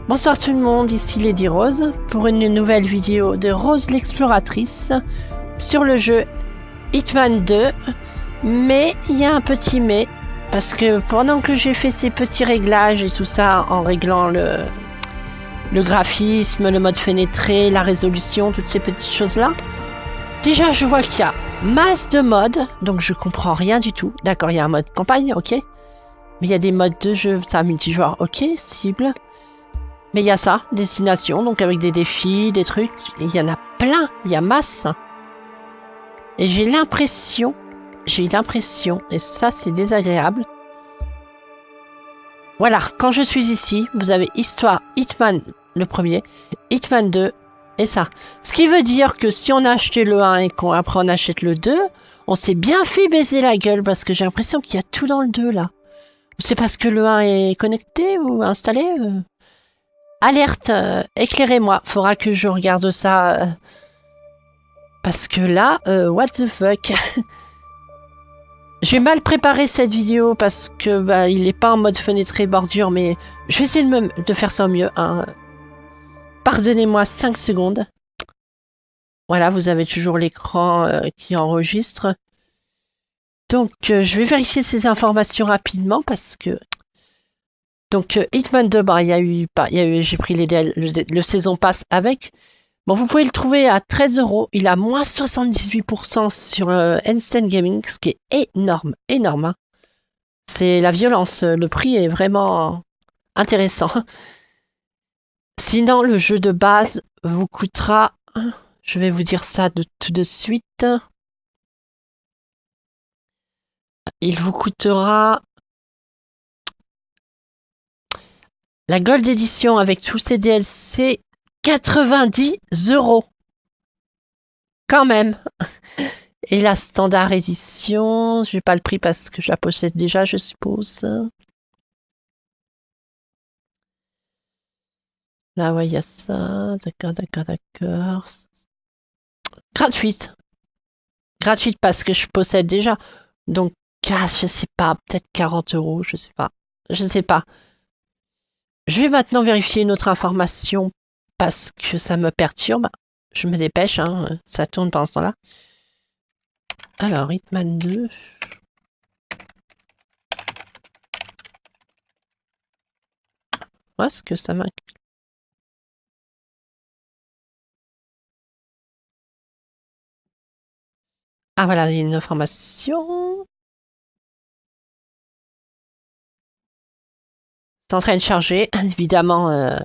Bonsoir tout le monde, ici Lady Rose pour une nouvelle vidéo de Rose l'exploratrice sur le jeu Hitman 2. Mais il y a un petit mais, parce que pendant que j'ai fait ces petits réglages et tout ça en réglant le graphisme, le mode fenêtré, la résolution, toutes ces petites choses là, déjà je vois qu'il y a masse de modes, donc je comprends rien du tout. D'accord, il y a un mode campagne, ok, mais il y a des modes de jeu, ça multijoueur, ok, cible. Mais il y a ça, destination, donc avec des défis, des trucs, il y en a plein, il y a masse. Et j'ai l'impression, et ça c'est désagréable. Voilà, quand je suis ici, vous avez Histoire, Hitman le premier, Hitman 2, et ça. Ce qui veut dire que si on a acheté le 1 et qu'après on achète le 2, on s'est bien fait baiser la gueule, parce que j'ai l'impression qu'il y a tout dans le 2 là. C'est parce que le 1 est connecté ou installé Alerte, éclairez-moi, faudra que je regarde ça, parce que là, what the fuck. J'ai mal préparé cette vidéo parce que bah, il est pas en mode fenêtré bordure, mais je vais essayer de faire ça au mieux. Hein. Pardonnez-moi 5 secondes. Voilà, vous avez toujours l'écran qui enregistre. Donc, je vais vérifier ces informations rapidement parce que... Donc, Hitman 2, bah, j'ai pris le saison pass avec. Bon, vous pouvez le trouver à 13 €. Il a moins 78% sur Instant Gaming, ce qui est énorme, énorme. Hein. C'est la violence. Le prix est vraiment intéressant. Sinon, le jeu de base vous coûtera... Je vais vous dire ça tout de suite. Il vous coûtera... La Gold Edition avec tous ses DLC, 90 €. Quand même. Et la Standard Edition, je n'ai pas le prix parce que je la possède déjà, je suppose. Là, ouais, il y a ça. D'accord. Gratuite. Gratuite parce que je possède déjà. Donc, je sais pas, peut-être 40 €, je sais pas. Je sais pas. Je vais maintenant vérifier une autre information parce que ça me perturbe. Je me dépêche, hein, ça tourne pendant ce temps-là. Alors, Hitman 2. Est-ce que ça m'a... Ah voilà, il y a une information. C'est en train de charger. Évidemment,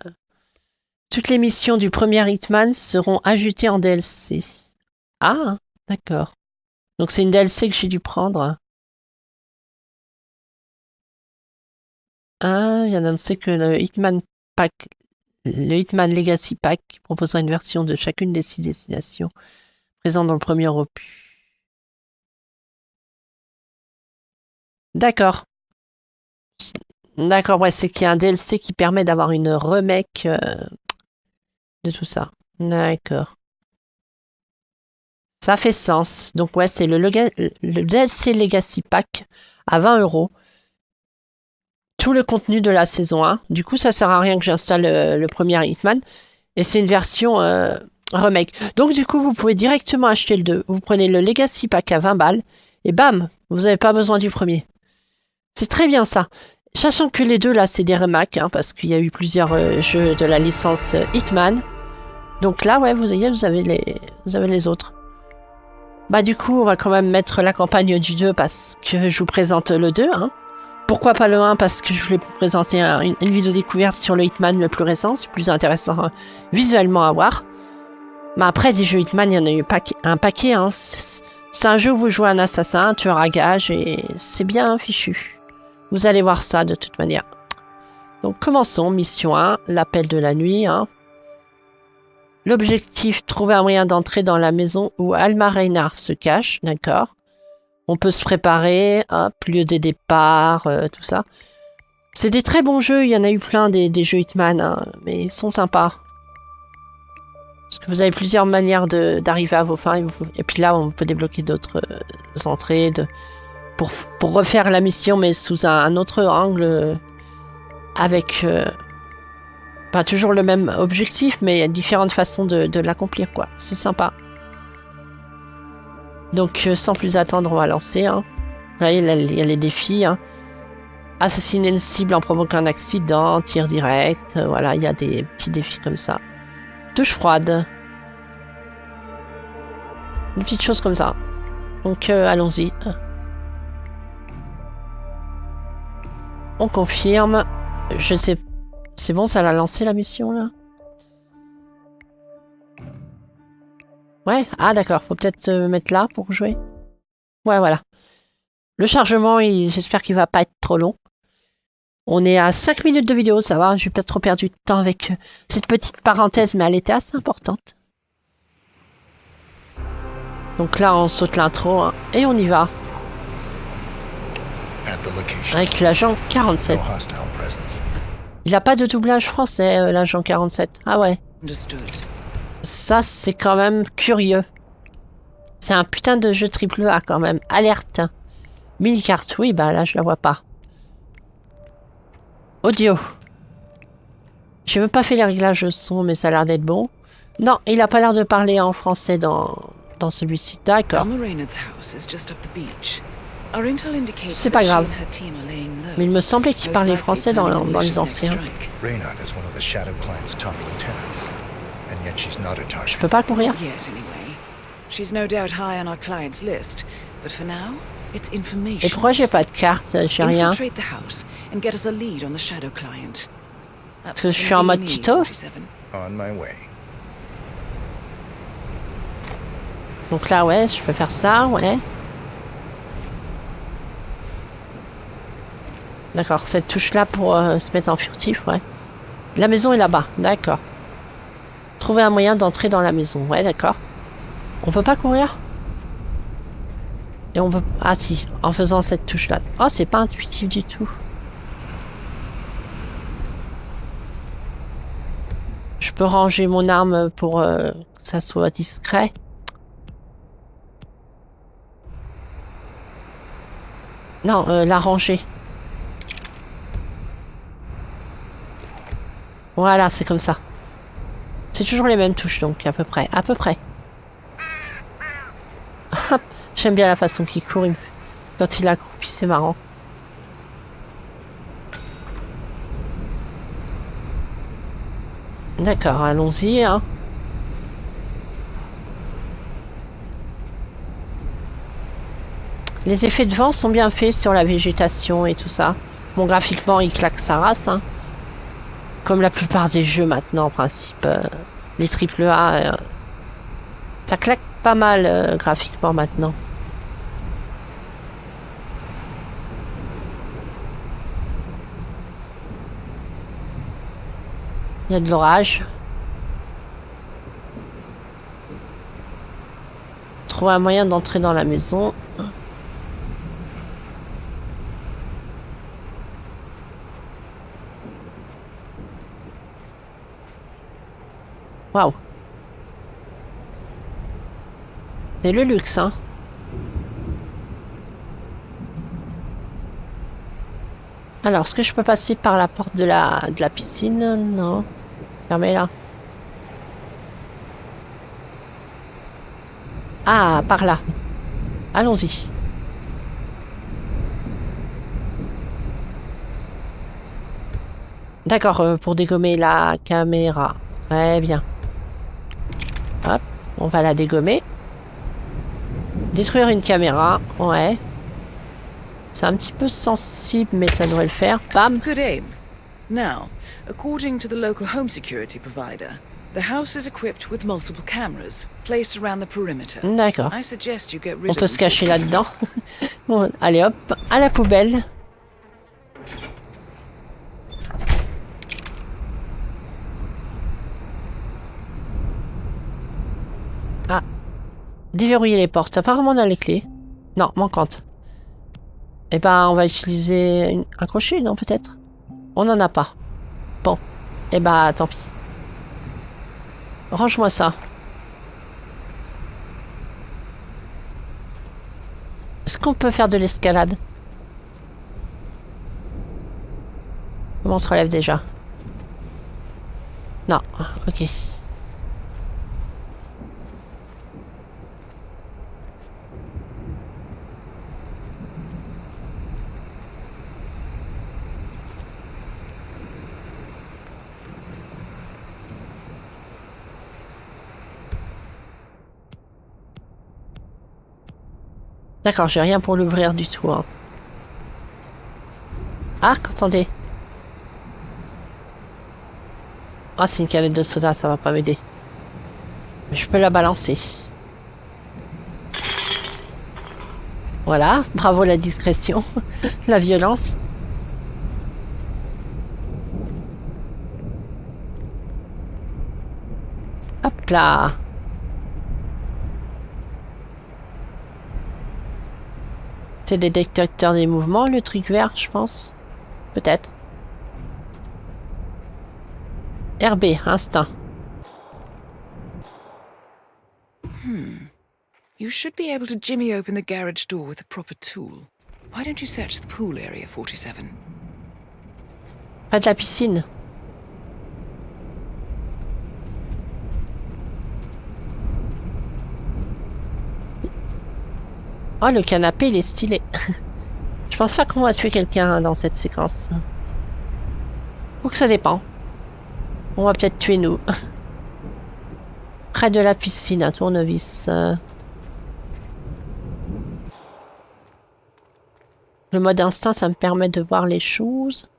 toutes les missions du premier Hitman seront ajoutées en DLC. Ah, d'accord. Donc c'est une DLC que j'ai dû prendre. Ah, il vient d'annoncer que le Hitman Legacy Pack proposera une version de chacune des 6 destinations présentes dans le premier opus. D'accord. D'accord, ouais, c'est qu'il y a un DLC qui permet d'avoir une remake de tout ça. D'accord. Ça fait sens. Donc ouais, c'est le DLC Legacy Pack à 20 €. Tout le contenu de la saison 1. Du coup, ça sert à rien que j'installe le premier Hitman. Et c'est une version remake. Donc du coup, vous pouvez directement acheter le 2. Vous prenez le Legacy Pack à 20 balles. Et bam, vous n'avez pas besoin du premier. C'est très bien ça. Sachant que les deux là, c'est des remakes. Hein, parce qu'il y a eu plusieurs jeux de la licence Hitman. Donc là, ouais, vous avez les autres. Bah du coup, on va quand même mettre la campagne du 2 parce que je vous présente le 2. Hein. Pourquoi pas le 1 parce que je voulais vous présenter une vidéo découverte sur le Hitman le plus récent. C'est plus intéressant visuellement à voir. Mais après, des jeux Hitman, il y en a eu un paquet. Hein. C'est un jeu où vous jouez un assassin, un tueur à gages et c'est bien fichu. Vous allez voir ça de toute manière. Donc commençons, mission 1, l'appel de la nuit. Hein. L'objectif, trouver un moyen d'entrer dans la maison où Alma Reinhardt se cache, d'accord. On peut se préparer, hop, lieu des départs, tout ça. C'est des très bons jeux, il y en a eu plein des jeux Hitman, hein, mais ils sont sympas. Parce que vous avez plusieurs manières d'arriver à vos fins, et puis là on peut débloquer d'autres entrées pour refaire la mission, mais sous un autre angle, avec Pas toujours le même objectif, mais il y a différentes façons de l'accomplir, quoi. C'est sympa. Donc, sans plus attendre, on va lancer. Hein. Là, il y a les défis. Hein. Assassiner une cible en provoquant un accident, tir direct. Voilà, il y a des petits défis comme ça. Touche froide. Des petites choses comme ça. Donc, allons-y. On confirme. Je sais. C'est bon, ça l'a lancé la mission là? Ouais, ah d'accord, faut peut-être se mettre là pour jouer. Ouais, voilà. Le chargement, j'espère qu'il va pas être trop long. On est à 5 minutes de vidéo, ça va, j'ai pas trop perdu de temps avec cette petite parenthèse, mais elle était assez importante. Donc là, on saute l'intro hein, et on y va. Avec l'agent 47. Il a pas de doublage français, l'agent 47. Ah ouais. Ça, c'est quand même curieux. C'est un putain de jeu AAA quand même. Alerte. Mini-carte, oui, bah là, je la vois pas. Audio. J'ai même pas fait les réglages son, mais ça a l'air d'être bon. Non, il a pas l'air de parler en français dans celui-ci. D'accord. C'est pas grave. Mais il me semblait qu'il parlait français dans les anciens. Je peux pas courir. Et pourquoi j'ai pas de carte? J'ai rien. Parce que je suis en mode Tito. Donc là, ouais, je peux faire ça, ouais. D'accord, cette touche-là pour se mettre en furtif, ouais. La maison est là-bas, d'accord. Trouver un moyen d'entrer dans la maison, ouais, d'accord. On peut pas courir? Et on peut... Ah si, en faisant cette touche-là. Oh, c'est pas intuitif du tout. Je peux ranger mon arme pour que ça soit discret. Non, la ranger. Voilà, c'est comme ça. C'est toujours les mêmes touches, donc, à peu près. À peu près. J'aime bien la façon qu'il court. Quand il accroupit, c'est marrant. D'accord, allons-y. Hein. Les effets de vent sont bien faits sur la végétation et tout ça. Bon, graphiquement, il claque sa race. Hein. Comme la plupart des jeux maintenant, en principe. Les AAA, ça claque pas mal graphiquement maintenant. Il y a de l'orage. Trouver un moyen d'entrer dans la maison. Waouh. C'est le luxe, hein. Alors, est-ce que je peux passer par la porte de la piscine? Non. Fermez là. Ah, par là. Allons-y. D'accord, pour dégommer la caméra. Très bien. Hop, on va la dégommer. Détruire une caméra, ouais. C'est un petit peu sensible, mais ça devrait le faire. Bam. Good aim. Now, according to the local home security provider, the house is equipped with multiple cameras placed around the perimeter. D'accord. I suggest you get rid On peut se cacher là-dedans. Bon, allez hop, à la poubelle. Ah. Déverrouiller les portes. Apparemment on a les clés. Non, manquante. Eh ben, on va utiliser un crochet, non, peut-être? On n'en a pas. Bon. Eh ben, tant pis. Range-moi ça. Est-ce qu'on peut faire de l'escalade? Comment on se relève déjà? Non, ok. D'accord, j'ai rien pour l'ouvrir du tout. Hein. Ah, attendez. Ah, c'est une canette de soda, ça va pas m'aider. Je peux la balancer. Voilà, bravo la discrétion, la violence. Hop là. C'est des détecteurs des mouvements, le truc vert, je pense. Peut-être. RB, instinct. You should be able to jimmy open the garage door with a proper tool. Why don't you search the pool area, 47? Pas de la piscine. Oh, le canapé, il est stylé. Je pense pas qu'on va tuer quelqu'un dans cette séquence. Ou que ça dépend. On va peut-être tuer nous. Près de la piscine, un tournevis. Le mode instinct, ça me permet de voir les choses.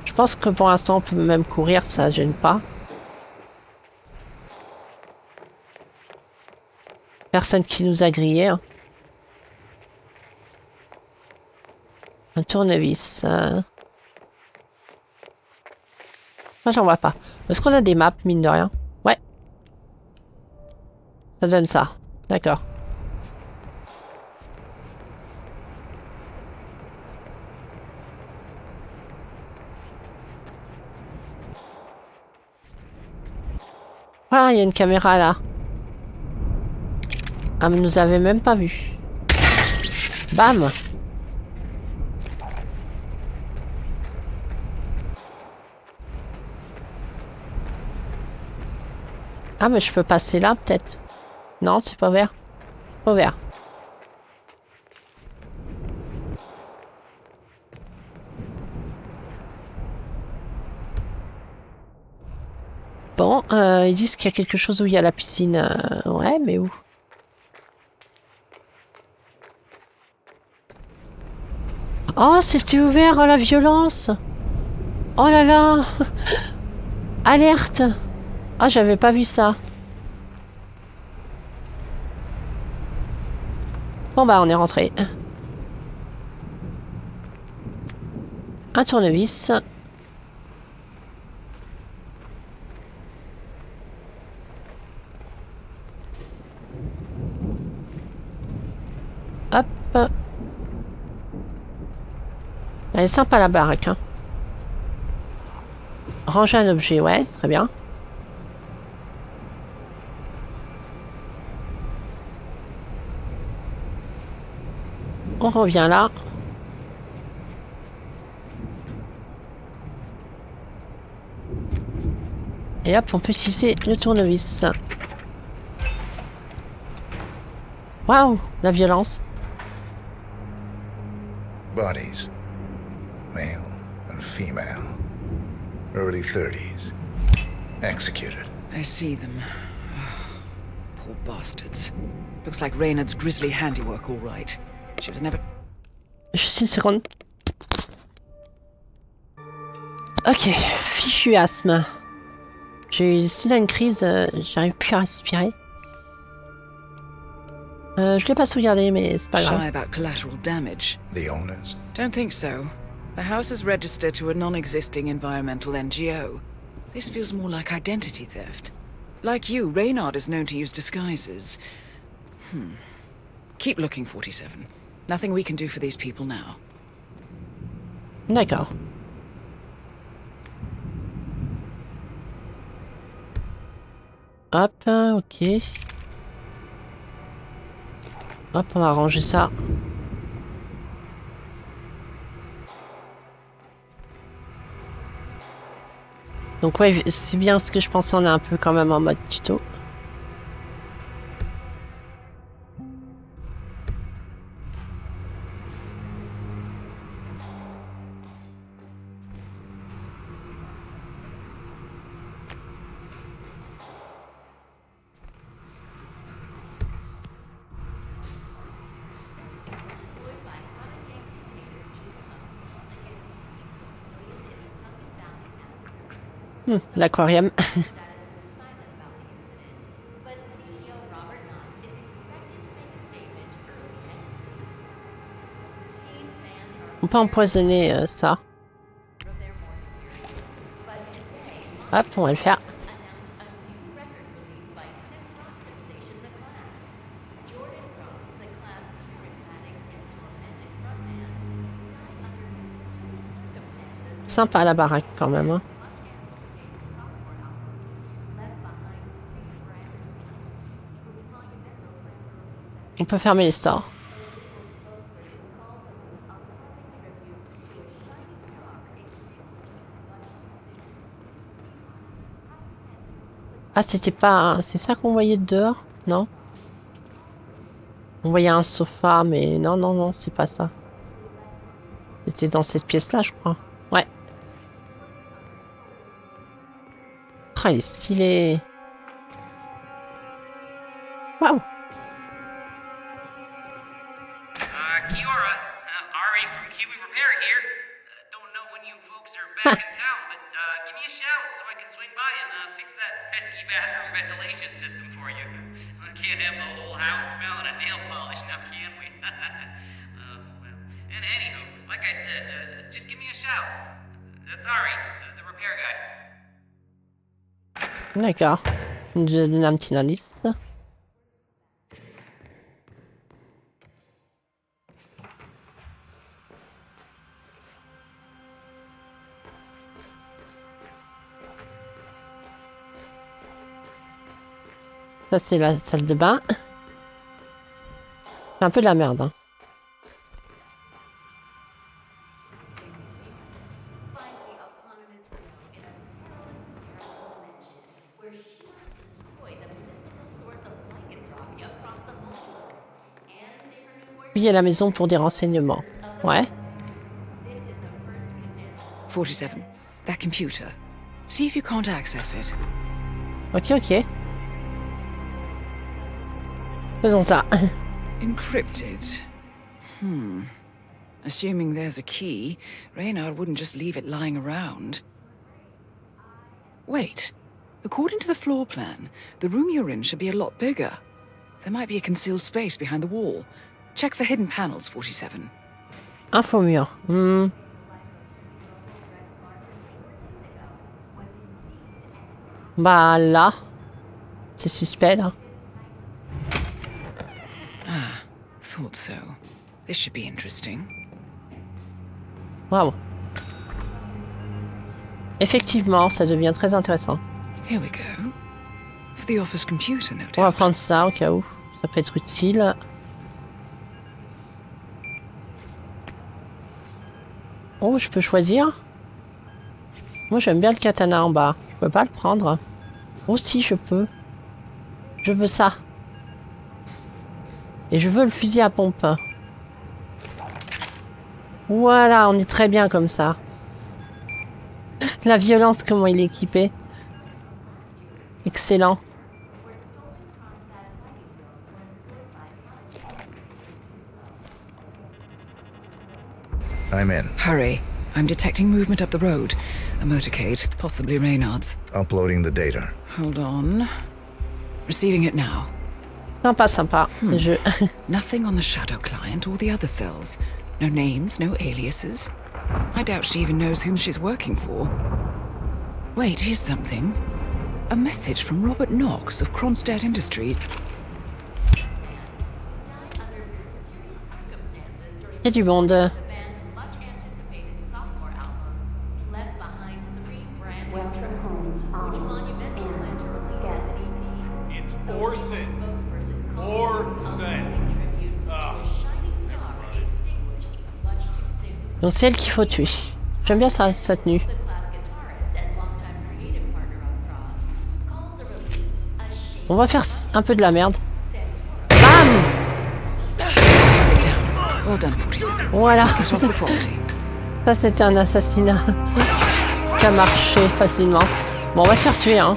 Je pense que pour l'instant, on peut même courir, ça gêne pas. Personne qui nous a grillé. Hein. Un tournevis. Moi, j'en vois pas. Est-ce qu'on a des maps, mine de rien? Ouais. Ça donne ça. D'accord. Ah, il y a une caméra là. Ah, mais nous avait même pas vu. Bam! Ah, mais je peux passer là, peut-être. Non, c'est pas vert. Pas vert. Bon, ils disent qu'il y a quelque chose où il y a la piscine. Ouais, mais où? Oh, c'était ouvert, oh la violence! Oh là là! Alerte! Ah, j'avais pas vu ça. Bon bah, on est rentré. Un tournevis. Hop. Elle est sympa la baraque. Hein. Ranger un objet, ouais, très bien. On revient là. Et hop, on peut utiliser le tournevis. Waouh, la violence. Bodies. Male and female. Early 30s. Executed. I see them. Poor bastards. Looks like Reynard's grisly handiwork, all right. She was never... Juste une seconde. Ok, fichu asthme. J'ai eu soudain une crise, j'arrive plus à respirer. Je l'ai pas sauvegardé, mais c'est pas grave. Shy about collateral damage. The owners? Don't think so. The house is registered to a non-existing environmental NGO. This feels more like identity theft. Like you, Reynard is known to use disguises. Keep looking, 47. Nothing we can do for these people now. D'accord. Hop, ok. Hop, on va ranger ça. Donc ouais, c'est bien ce que je pensais, on est un peu quand même en mode tuto. L'aquarium. On peut empoisonner ça. Hop, on va le faire. Sympa la baraque quand même. Hein. On peut fermer les stores. Ah, c'était pas... C'est ça qu'on voyait dehors? Non? On voyait un sofa, mais non, non, non, c'est pas ça. C'était dans cette pièce-là, je crois. Ouais. Ah, il est stylé. Waouh! Kiora, Ari from Kiwi Repair here. Don't know when you folks are back in town, but give me a shout so I can swing by and fix that pesky bathroom ventilation system for you. I can't have the whole house smelling of nail polish now, can we? Well, and anywho, like I said, just give me a shout. That's Ari, the repair guy. D'accord. Je donne un petit indice. Ça, c'est la salle de bain. C'est un peu de la merde. Hein. Fouiller la maison pour des renseignements. Ouais. 47. That computer. See if you can't access it. Ok, ok. Faisons ça. Encrypted. Assuming there's a key, Reynard wouldn't just leave it lying around. Wait. According to the floor plan, the room you're in should be a lot bigger. There might be a concealed space behind the wall. Check for hidden panels, 47. Info mur. Bah là. C'est suspect là. Thought so. This should be interesting. Waouh. Effectivement, ça devient très intéressant. Here we go. For the office computer, no On va doubt. prendre ça au cas où. Ça peut être utile. Oh, je peux choisir. Moi, j'aime bien le katana en bas. Je peux pas le prendre. Oh, si, je peux. Je veux ça. Et je veux le fusil à pompe. Voilà, on est très bien comme ça. La violence, comment il est équipé. Excellent. I'm in. Hurry. I'm detecting movement up the road. A motorcade, possibly Reynard's. Uploading the data. Hold on. Receiving it now. Sympa, sympa, ce jeu. Nothing on the shadow client or the other cells. No names, no aliases. I doubt she even knows whom she's working for. Wait, here's something. A message from Robert Knox of Kronstadt Industries. Il y a du monde. It's Orson. Orson. Donc c'est elle qu'il faut tuer. J'aime bien sa tenue. On va faire un peu de la merde. Bam! Well done, 47. Voilà. Get off the property. Ça, c'était un assassinat qui a marché facilement. Bon, on va se faire tuer, hein.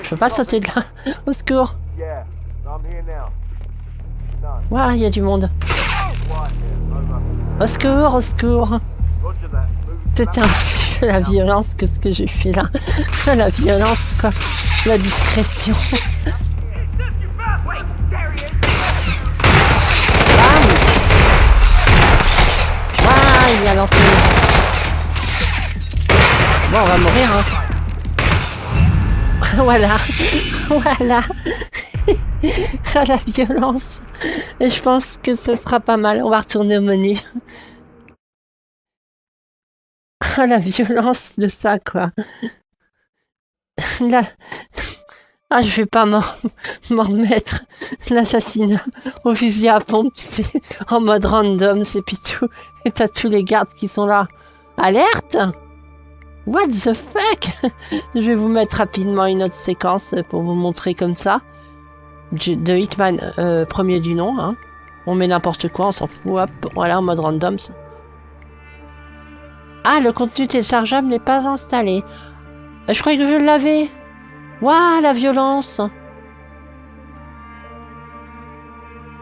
Je peux pas sauter de là. Au secours. Yeah, I'm here now. Waouh, il y a du monde. Au secours, au secours. Roger that. Move. C'était un petit peu la violence que ce que j'ai fait là. La violence, quoi. La discrétion. Bam! Waouh, il a lancé. Bon, on va mourir, hein. Voilà. Voilà. Ah, la violence. Et je pense que ce sera pas mal. On va retourner au menu. Ah, la violence de ça, quoi. Là. Ah, je vais pas m'en remettre. L'assassinat au fusil à pompe, c'est en mode random, c'est pitou. Et t'as tous les gardes qui sont là. Alerte! What the fuck? Je vais vous mettre rapidement une autre séquence pour vous montrer comme ça. De Hitman, premier du nom. Hein. On met n'importe quoi, on s'en fout. Hop, voilà, en mode random. Ah, le contenu téléchargeable n'est pas installé. Je croyais que je l'avais. Waouh, la violence.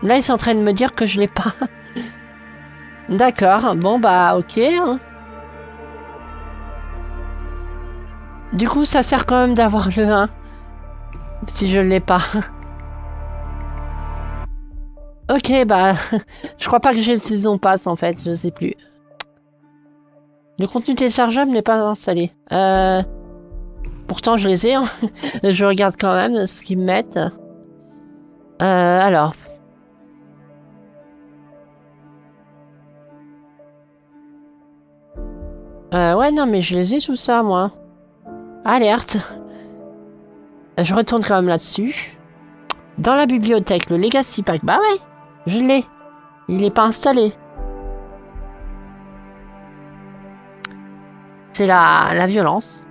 Là, ils sont en train de me dire que je l'ai pas. D'accord, bon bah ok. Hein. Du coup, ça sert quand même d'avoir le 1. Si je l'ai pas. Ok, bah... je crois pas que j'ai le Season Pass en fait, je sais plus. Le contenu téléchargeable n'est pas installé. Pourtant, je les ai. Hein. Je regarde quand même ce qu'ils me mettent. Alors... ouais, non, mais je les ai tout ça, moi. Alerte. Je retourne quand même là-dessus. Dans la bibliothèque, le Legacy Pack. Bah ouais, je l'ai. Il n'est pas installé. C'est la violence.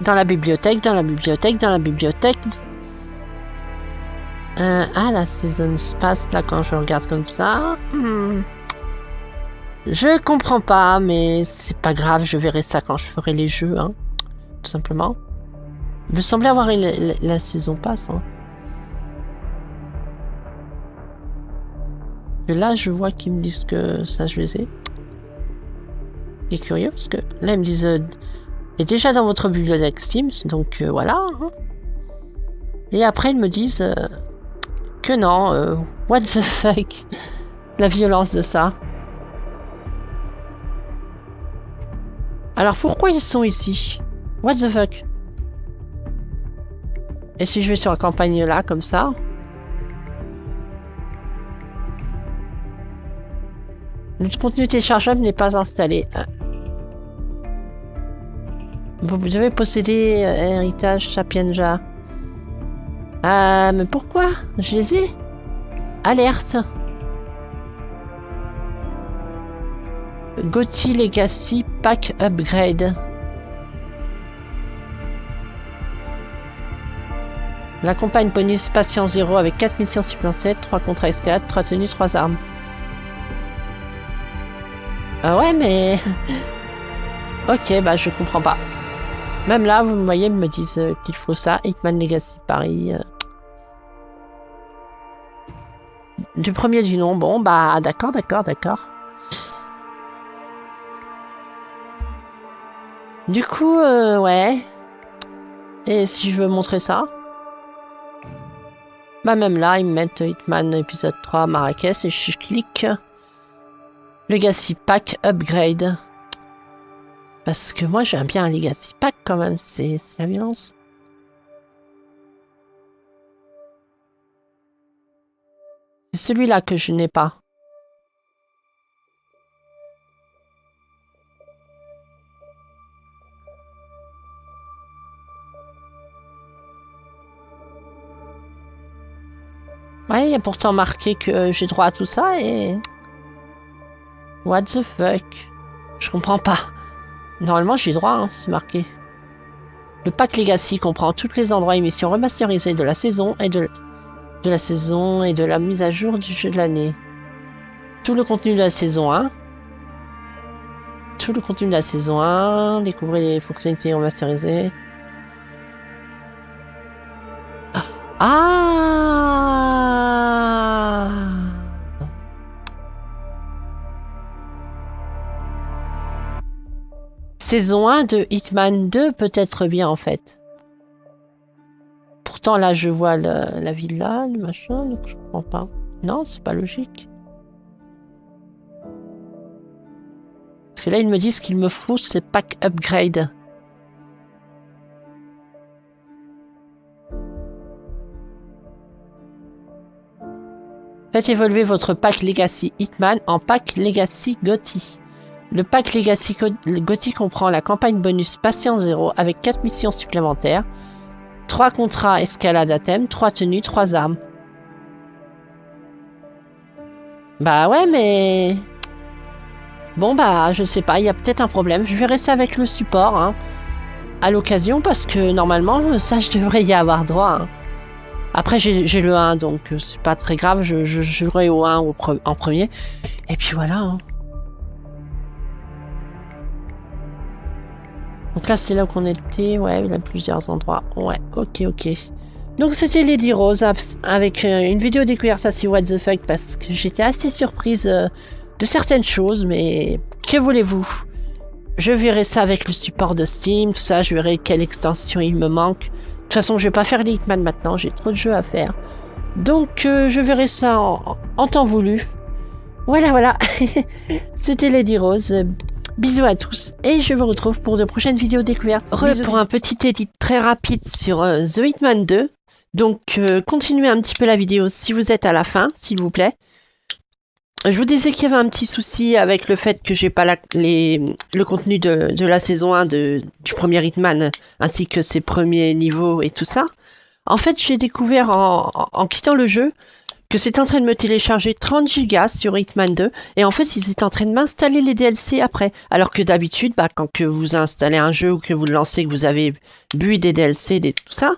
Dans la bibliothèque, dans la bibliothèque, dans la bibliothèque. Ah, la saison se passe là quand je regarde comme ça. Je comprends pas, mais c'est pas grave, je verrai ça quand je ferai les jeux, hein, tout simplement. Il me semblait avoir la saison passe. Hein. Et là, je vois qu'ils me disent que ça, je les ai. C'est curieux, parce que là, ils me disent... est déjà dans votre bibliothèque Steam, donc voilà. Hein. Et après, ils me disent... que non, what the fuck. La violence de ça. Alors pourquoi ils sont ici? What the fuck? Et si je vais sur la campagne là, comme ça? Le contenu téléchargeable n'est pas installé. Vous devez posséder héritage Sapienza. Mais pourquoi? Je les ai. Alerte. Gotti Legacy Pack Upgrade. La campagne bonus patient 0 avec 4 missions supplémentaires, 3 contrats escalade, 3 tenues, 3 armes. Ah ouais, mais... ok, bah je comprends pas. Même là, vous voyez, ils me disent qu'il faut ça. Hitman Legacy Paris. Du premier du nom. Bon, bah d'accord, d'accord, d'accord. Du coup, ouais. Et si je veux montrer ça? Bah même là, ils me mettent Hitman épisode 3 Marrakech et je clique Legacy Pack Upgrade. Parce que moi j'aime bien un Legacy Pack quand même, c'est la violence. C'est celui-là que je n'ai pas. Ouais, il y a pourtant marqué que j'ai droit à tout ça et... What the fuck? Je comprends pas. Normalement, j'ai droit, hein, c'est marqué. Le pack Legacy comprend tous les endroits et missions remasterisées de la saison et de la mise à jour du jeu de l'année. Tout le contenu de la saison 1. Tout le contenu de la saison 1. Découvrez les fonctionnalités remasterisées. Ah! Saison 1 de Hitman 2 peut être bien en fait. Pourtant là je vois la villa, le machin, donc je comprends pas. Non, c'est pas logique. Parce que là ils me disent qu'il me faut ces packs upgrade. Faites évoluer votre pack Legacy Hitman en pack Legacy Gotti. Le pack Legacy Gotti comprend la campagne bonus Patient 0 avec 4 missions supplémentaires, 3 contrats escalade à thème, 3 tenues, 3 armes. Bah ouais, mais... Bon bah, je sais pas, il y a peut-être un problème. Je verrai ça avec le support, hein, à l'occasion, parce que normalement, ça, je devrais y avoir droit. Hein. Après, j'ai le 1, donc c'est pas très grave, je jouerai au 1 en premier. Et puis voilà. Hein. Donc là, c'est là qu'on était. Ouais, il y a plusieurs endroits. Ouais, ok. Donc c'était Lady Rose avec une vidéo découverte assez what the fuck parce que j'étais assez surprise de certaines choses, mais que voulez-vous? Je verrai ça avec le support de Steam, tout ça, je verrai quelle extension il me manque. De toute façon, je vais pas faire les Hitman maintenant, j'ai trop de jeux à faire. Donc je verrai ça en temps voulu. Voilà. C'était Lady Rose. Bisous à tous et je vous retrouve pour de prochaines vidéos découvertes. Pour un petit edit très rapide sur The Hitman 2. Donc continuez un petit peu la vidéo si vous êtes à la fin, s'il vous plaît. Je vous disais qu'il y avait un petit souci avec le fait que j'ai pas le contenu de la saison 1 du premier Hitman, ainsi que ses premiers niveaux et tout ça. En fait, j'ai découvert en quittant le jeu que c'est en train de me télécharger 30 gigas sur Hitman 2 et en fait ils étaient en train de m'installer les DLC après. Alors que d'habitude, quand que vous installez un jeu ou que vous le lancez, que vous avez bu des DLC, tout ça,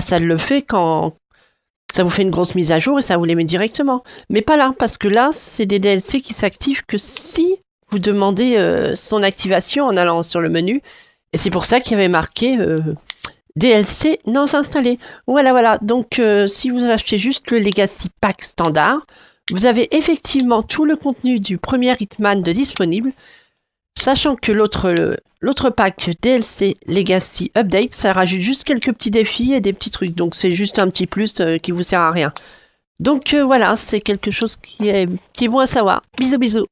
ça le fait quand ça vous fait une grosse mise à jour et ça vous les met directement. Mais pas là, parce que là, c'est des DLC qui s'activent que si vous demandez son activation en allant sur le menu. Et c'est pour ça qu'il y avait marqué... DLC non installé. Voilà. Donc, si vous achetez juste le Legacy Pack standard, vous avez effectivement tout le contenu du premier Hitman de disponible, sachant que l'autre pack DLC Legacy Update, ça rajoute juste quelques petits défis et des petits trucs. Donc, c'est juste un petit plus qui vous sert à rien. Donc, voilà, c'est quelque chose qui est bon à savoir. Bisous.